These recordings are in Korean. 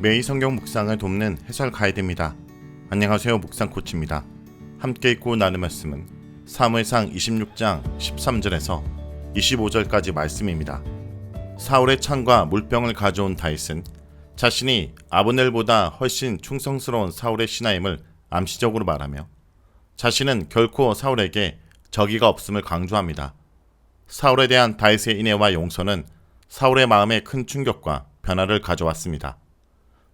매일 성경 묵상을 돕는 해설 가이드입니다. 안녕하세요. 묵상 코치입니다. 함께 읽고 나눌 말씀은 사무엘상 26장 13절에서 25절까지 말씀입니다. 사울의 창과 물병을 가져온 다윗은 자신이 아브넬보다 훨씬 충성스러운 사울의 신하임을 암시적으로 말하며 자신은 결코 사울에게 적의가 없음을 강조합니다. 사울에 대한 다윗의 인애와 용서는 사울의 마음에 큰 충격과 변화를 가져왔습니다.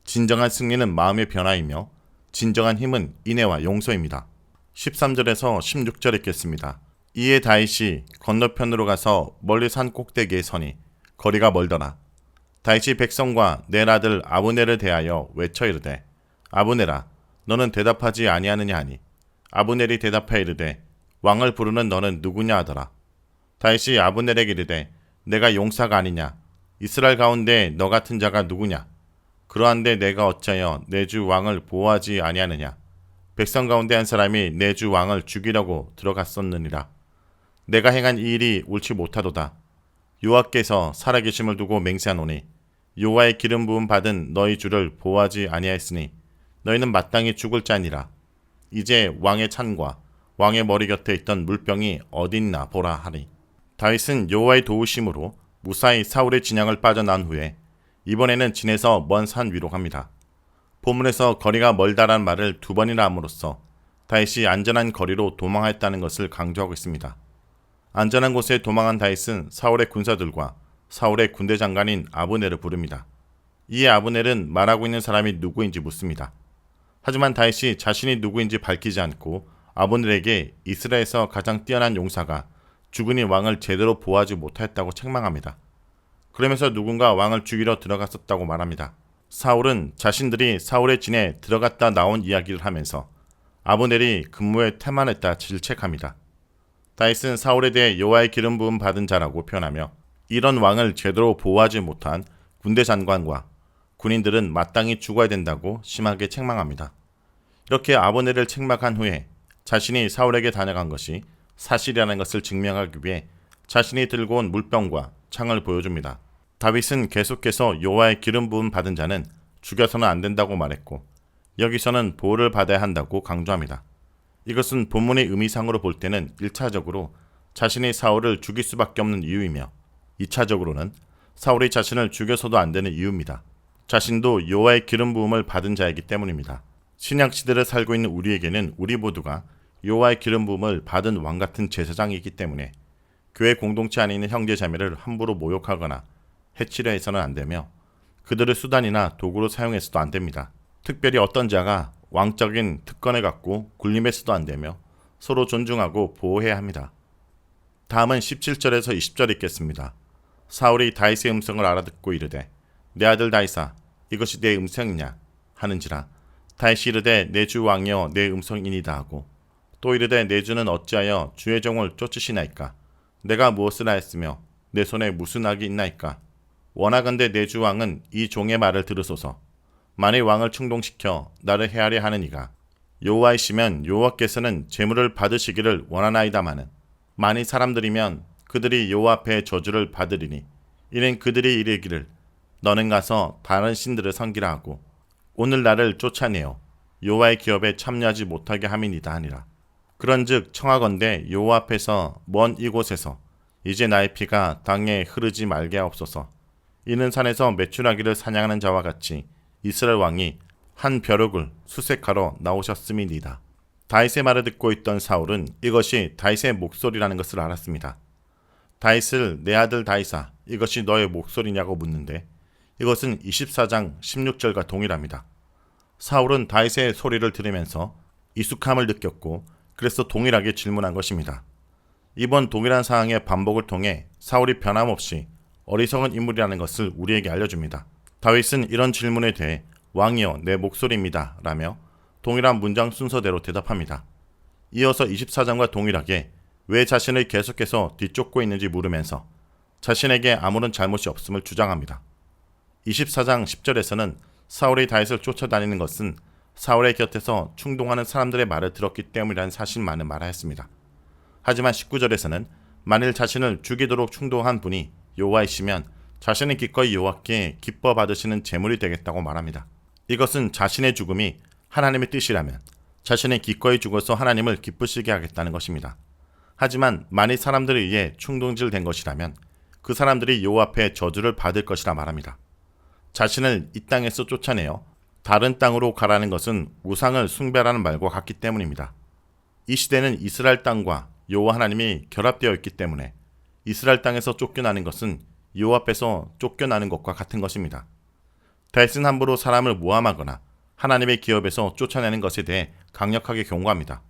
진정한 승리는 마음의 변화이며 진정한 힘은 인애와 용서입니다. 13절에서 16절 읽겠습니다. 이에 다윗이 건너편으로 가서 멀리 산 꼭대기에 서니 거리가 멀더라. 다윗이 백성과 내 아들 아브넬을 대하여 외쳐 이르되 아브넬아 너는 대답하지 아니하느냐 하니 아브넬이 대답하여 이르되 왕을 부르는 너는 누구냐 하더라. 다윗이 아브넬에게 이르되 내가 용사가 아니냐 이스라엘 가운데 너 같은 자가 누구냐 그러한데 내가 어찌하여 내 주 왕을 보호하지 아니하느냐 백성 가운데 한 사람이 내 주 왕을 죽이려고 들어갔었느니라. 내가 행한 이 일이 옳지 못하도다. 여호와께서 살아계심을 두고 맹세하노니 여호와의 기름 부음 받은 너희 주를 보호하지 아니하였으니 너희는 마땅히 죽을 자니라. 이제 왕의 찬과 왕의 머리 곁에 있던 물병이 어디 있나 보라 하니 다윗은 여호와의 도우심으로 무사히 사울의 진영을 빠져난 후에 이번에는 진에서 먼 산 위로 갑니다. 본문에서 거리가 멀다란 말을 두 번이나 함으로써 다윗이 안전한 거리로 도망했다는 것을 강조하고 있습니다. 안전한 곳에 도망한 다윗은 사울의 군사들과 사울의 군대 장관인 아브넬을 부릅니다. 이에 아브넬은 말하고 있는 사람이 누구인지 묻습니다. 하지만 다윗이 자신이 누구인지 밝히지 않고 아브넬에게 이스라엘에서 가장 뛰어난 용사가 죽으니 왕을 제대로 보호하지 못하였다고 책망합니다. 그러면서 누군가 왕을 죽이러 들어갔었다고 말합니다. 사울은 자신들이 사울의 진에 들어갔다 나온 이야기를 하면서 아브넬이 근무에 태만했다 질책합니다. 다윗은 사울에 대해 여호와의 기름 부음 받은 자라고 표현하며 이런 왕을 제대로 보호하지 못한 군대 장관과 군인들은 마땅히 죽어야 된다고 심하게 책망합니다. 이렇게 아브넬을 책망한 후에 자신이 사울에게 다녀간 것이 사실이라는 것을 증명하기 위해 자신이 들고 온 물병과 창을 보여줍니다. 다윗은 계속해서 여호와의 기름 부음 받은 자는 죽여서는 안 된다고 말했고 여기서는 보호를 받아야 한다고 강조합니다. 이것은 본문의 의미상으로 볼 때는 1차적으로 자신이 사울을 죽일 수밖에 없는 이유이며 2차적으로는 사울이 자신을 죽여서도 안 되는 이유입니다. 자신도 여호와의 기름 부음을 받은 자이기 때문입니다. 신약 시대를 살고 있는 우리에게는 우리 모두가 여호와의 기름 부음을 받은 왕 같은 제사장이기 때문에 교회 공동체 안에 있는 형제 자매를 함부로 모욕하거나 해치려 해서는 안 되며 그들을 수단이나 도구로 사용해서도 안 됩니다. 특별히 어떤 자가 왕적인 특권을 갖고 군림해서도 안 되며 서로 존중하고 보호해야 합니다. 다음은 17절에서 20절 읽겠습니다. 사울이 다윗의 음성을 알아듣고 이르되 내 아들 다윗아 이것이 내 음성이냐 하는지라. 다윗이 이르되 내 주 왕이여 내 음성이니이다 하고 또 이르되 내 주는 어찌하여 주의 종을 쫓으시나이까 내가 무엇을 하였으며 내 손에 무슨 악이 있나이까 원하건대 내 주 왕은 이 종의 말을 들으소서. 만일 왕을 충동시켜 나를 해하려 하느니가 여호와이시면 여호와께서는 제물을 받으시기를 원하나이다마는 만일 사람들이면 그들이 여호와 앞에 저주를 받으리니 이는 그들이 이르기를 너는 가서 다른 신들을 섬기라 하고 오늘 나를 쫓아내어 여호와의 기업에 참여하지 못하게 함이니이다 하니라. 그런즉 청하건대 여호와 앞에서 먼 이곳에서 이제 나의 피가 땅에 흐르지 말게 하옵소서. 이는 산에서 메추라기를 사냥하는 자와 같이 이스라엘 왕이 한 벼룩을 수색하러 나오셨음이니이다. 다윗의 말을 듣고 있던 사울은 이것이 다윗의 목소리라는 것을 알았습니다. 다윗을 내 아들 다윗아 이것이 너의 목소리냐고 묻는데 이것은 24장 16절과 동일합니다. 사울은 다윗의 소리를 들으면서 익숙함을 느꼈고 그래서 동일하게 질문한 것입니다. 이번 동일한 상황의 반복을 통해 사울이 변함없이 어리석은 인물이라는 것을 우리에게 알려줍니다. 다윗은 이런 질문에 대해 왕이여 내 목소리입니다 라며 동일한 문장 순서대로 대답합니다. 이어서 24장과 동일하게 왜 자신을 계속해서 뒤쫓고 있는지 물으면서 자신에게 아무런 잘못이 없음을 주장합니다. 24장 10절에서는 사울이 다윗을 쫓아다니는 것은 사울의 곁에서 충동하는 사람들의 말을 들었기 때문이라는 사실만을 말하였습니다. 하지만 19절에서는 만일 자신을 죽이도록 충동한 분이 여호와이시면 자신은 기꺼이 여호와께 기뻐 받으시는 제물이 되겠다고 말합니다. 이것은 자신의 죽음이 하나님의 뜻이라면 자신이 기꺼이 죽어서 하나님을 기쁘시게 하겠다는 것입니다. 하지만 만일 사람들에 의해 충동질된 것이라면 그 사람들이 여호와 앞에 저주를 받을 것이라 말합니다. 자신을 이 땅에서 쫓아내어 다른 땅으로 가라는 것은 우상을 숭배하라는 말과 같기 때문입니다. 이 시대는 이스라엘 땅과 여호와 하나님이 결합되어 있기 때문에 이스라엘 땅에서 쫓겨나는 것은 여호와 앞에서 쫓겨나는 것과 같은 것입니다. 다윗은 함부로 사람을 모함하거나 하나님의 기업에서 쫓아내는 것에 대해 강력하게 경고합니다.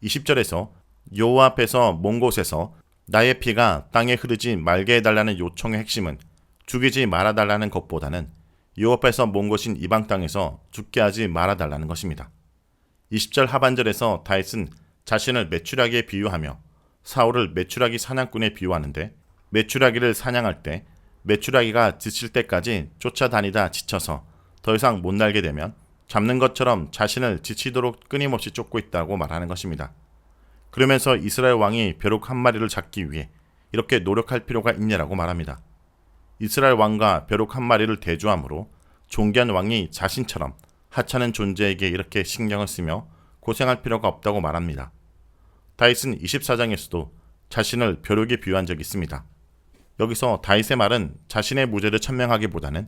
20절에서 여호와 앞에서 먼 곳에서 나의 피가 땅에 흐르지 말게 해달라는 요청의 핵심은 죽이지 말아달라는 것보다는 여호와 앞에서 먼 곳인 이방 땅에서 죽게 하지 말아달라는 것입니다. 20절 하반절에서 다윗은 자신을 메추라기에 비유하며 사울을 메추라기 사냥꾼에 비유하는데, 메추라기를 사냥할 때 메추라기가 지칠 때까지 쫓아다니다 지쳐서 더 이상 못 날게 되면 잡는 것처럼 자신을 지치도록 끊임없이 쫓고 있다고 말하는 것입니다. 그러면서 이스라엘 왕이 벼룩 한 마리를 잡기 위해 이렇게 노력할 필요가 있냐라고 말합니다. 이스라엘 왕과 벼룩 한 마리를 대조함으로 존귀한 왕이 자신처럼 하찮은 존재에게 이렇게 신경을 쓰며 고생할 필요가 없다고 말합니다. 다윗은 24장에서도 자신을 벼룩에 비유한 적이 있습니다. 여기서 다윗의 말은 자신의 무죄를 천명하기보다는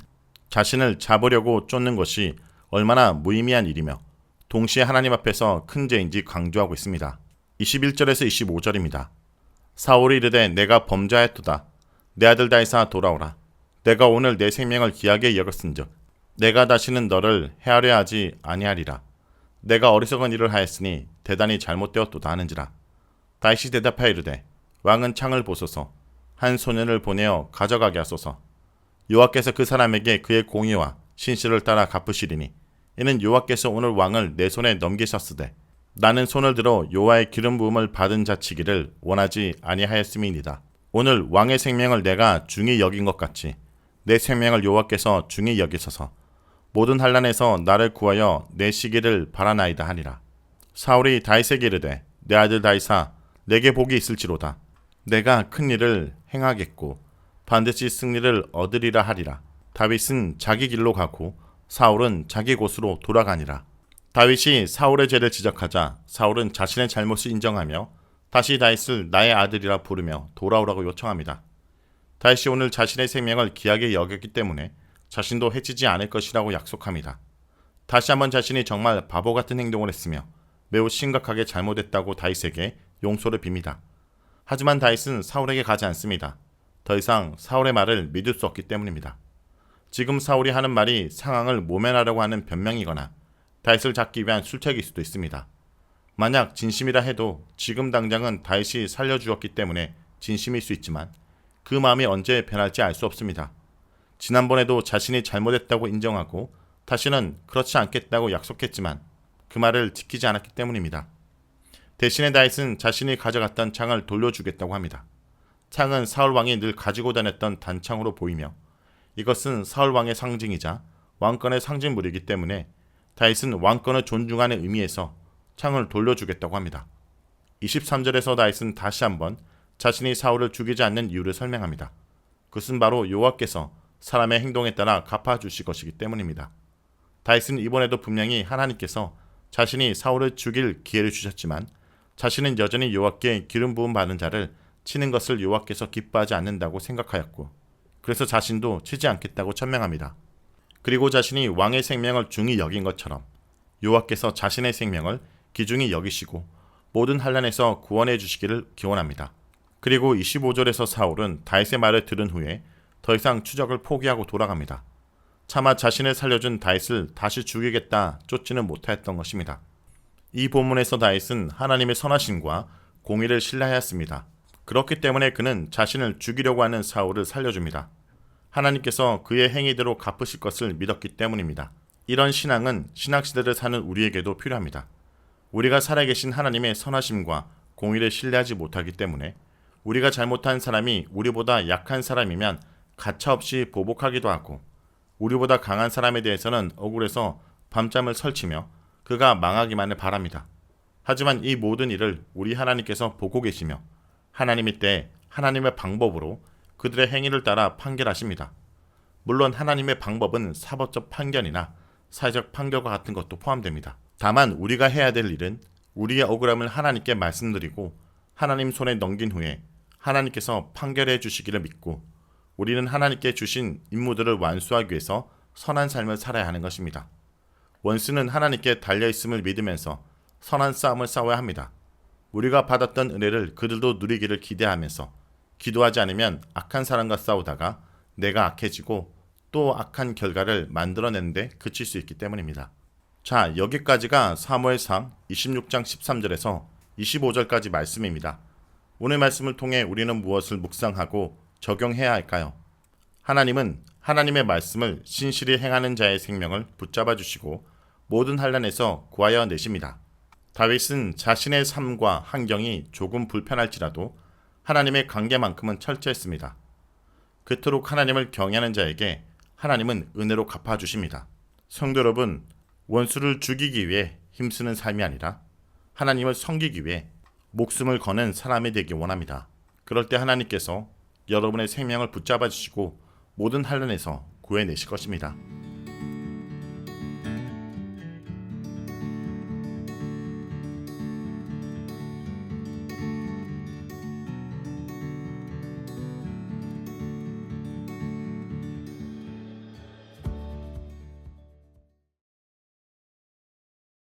자신을 잡으려고 쫓는 것이 얼마나 무의미한 일이며 동시에 하나님 앞에서 큰 죄인지 강조하고 있습니다. 21절에서 25절입니다. 사울이 이르되 내가 범죄하였도다. 내 아들 다윗아 돌아오라. 내가 오늘 내 생명을 귀하게 여겼은즉 내가 다시는 너를 해하려 하지 아니하리라. 내가 어리석은 일을 하였으니 대단히 잘못되었도다 하는지라. 다윗이 대답하여 이르되 왕은 창을 보소서. 한 소년을 보내어 가져가게 하소서. 여호와께서 그 사람에게 그의 공의와 신실을 따라 갚으시리니 이는 여호와께서 오늘 왕을 내 손에 넘기셨으되 나는 손을 들어 여호와의 기름 부음을 받은 자치기를 원하지 아니하였음이니이다. 오늘 왕의 생명을 내가 중히 여긴 것 같이 내 생명을 여호와께서 중히 여기소서. 모든 환난에서 나를 구하여 내시기를 바라나이다 하니라. 사울이 다윗에게 이르되 내 아들 다윗아 내게 복이 있을지로다. 내가 큰 일을 행하겠고 반드시 승리를 얻으리라 하리라. 다윗은 자기 길로 가고 사울은 자기 곳으로 돌아가니라. 다윗이 사울의 죄를 지적하자 사울은 자신의 잘못을 인정하며 다시 다윗을 나의 아들이라 부르며 돌아오라고 요청합니다. 다윗이 오늘 자신의 생명을 귀하게 여겼기 때문에 자신도 해치지 않을 것이라고 약속합니다. 다시 한번 자신이 정말 바보 같은 행동을 했으며 매우 심각하게 잘못했다고 다윗에게 용서를 빕니다. 하지만 다윗은 사울에게 가지 않습니다. 더 이상 사울의 말을 믿을 수 없기 때문입니다. 지금 사울이 하는 말이 상황을 모면하려고 하는 변명이거나 다윗을 잡기 위한 술책일 수도 있습니다. 만약 진심이라 해도 지금 당장은 다윗이 살려주었기 때문에 진심일 수 있지만 그 마음이 언제 변할지 알 수 없습니다. 지난번에도 자신이 잘못했다고 인정하고 다시는 그렇지 않겠다고 약속했지만 그 말을 지키지 않았기 때문입니다. 대신에 다윗은 자신이 가져갔던 창을 돌려주겠다고 합니다. 창은 사울 왕이 늘 가지고 다녔던 단창으로 보이며 이것은 사울 왕의 상징이자 왕권의 상징물이기 때문에 다윗은 왕권을 존중하는 의미에서 창을 돌려주겠다고 합니다. 23절에서 다윗은 다시 한번 자신이 사울을 죽이지 않는 이유를 설명합니다. 그것은 바로 여호와께서 사람의 행동에 따라 갚아주실 것이기 때문입니다. 다윗은 이번에도 분명히 하나님께서 자신이 사울을 죽일 기회를 주셨지만 자신은 여전히 여호와께 기름 부음 받은 자를 치는 것을 여호와께서 기뻐하지 않는다고 생각하였고 그래서 자신도 치지 않겠다고 천명합니다. 그리고 자신이 왕의 생명을 중히 여긴 것처럼 여호와께서 자신의 생명을 귀중히 여기시고 모든 환난에서 구원해 주시기를 기원합니다. 그리고 25절에서 사울은 다윗의 말을 들은 후에 더 이상 추적을 포기하고 돌아갑니다. 차마 자신을 살려준 다윗을 다시 죽이겠다 쫓지는 못하였던 것입니다. 이 본문에서 다윗은 하나님의 선하심과 공의를 신뢰하였습니다. 그렇기 때문에 그는 자신을 죽이려고 하는 사울을 살려줍니다. 하나님께서 그의 행위대로 갚으실 것을 믿었기 때문입니다. 이런 신앙은 신학시대를 사는 우리에게도 필요합니다. 우리가 살아계신 하나님의 선하심과 공의를 신뢰하지 못하기 때문에 우리가 잘못한 사람이 우리보다 약한 사람이면 가차없이 보복하기도 하고 우리보다 강한 사람에 대해서는 억울해서 밤잠을 설치며 그가 망하기만을 바랍니다. 하지만 이 모든 일을 우리 하나님께서 보고 계시며 하나님이 때 하나님의 방법으로 그들의 행위를 따라 판결하십니다. 물론 하나님의 방법은 사법적 판결이나 사회적 판결과 같은 것도 포함됩니다. 다만 우리가 해야 될 일은 우리의 억울함을 하나님께 말씀드리고 하나님 손에 넘긴 후에 하나님께서 판결해 주시기를 믿고 우리는 하나님께 주신 임무들을 완수하기 위해서 선한 삶을 살아야 하는 것입니다. 원수는 하나님께 달려있음을 믿으면서 선한 싸움을 싸워야 합니다. 우리가 받았던 은혜를 그들도 누리기를 기대하면서 기도하지 않으면 악한 사람과 싸우다가 내가 악해지고 또 악한 결과를 만들어내는데 그칠 수 있기 때문입니다. 자, 여기까지가 사무엘상 26장 13절에서 25절까지 말씀입니다. 오늘 말씀을 통해 우리는 무엇을 묵상하고 적용해야 할까요? 하나님은 하나님의 말씀을 신실히 행하는 자의 생명을 붙잡아 주시고 모든 환난에서 구하여 내십니다. 다윗은 자신의 삶과 환경이 조금 불편할지라도 하나님의 관계만큼은 철저했습니다. 그토록 하나님을 경외하는 자에게 하나님은 은혜로 갚아주십니다. 성도 여러분, 원수를 죽이기 위해 힘쓰는 삶이 아니라 하나님을 섬기기 위해 목숨을 거는 사람이 되기 원합니다. 그럴 때 하나님께서 여러분의 생명을 붙잡아 주시고 모든 환난에서 구해내실 것입니다.